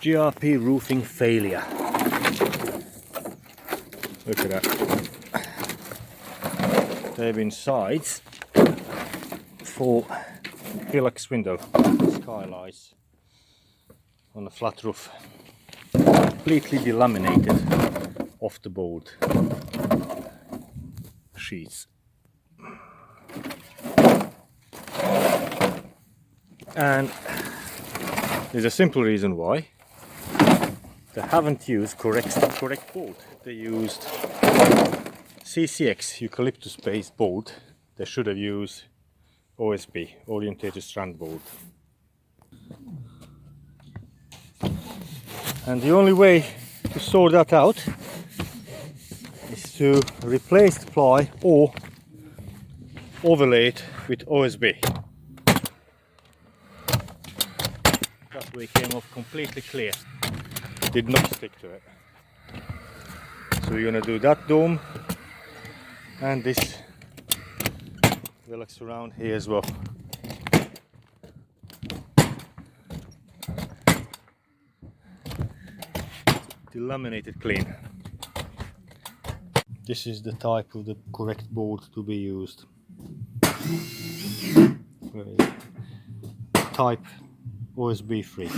GRP roofing failure. Look at that. There have been sides for Hilux window skylights on a flat roof, completely delaminated off the board sheets. And there's a simple reason why. They haven't used correct board. They used CCX eucalyptus based board. They should have used OSB, orientated strand board. And the only way to sort that out is to replace the ply or overlay it with OSB. That way it came off completely clear. Did not stick to it. So we're gonna do that dome and this Hilux around here as well. Delaminated clean. This is the type of the correct board to be used. Type OSB free.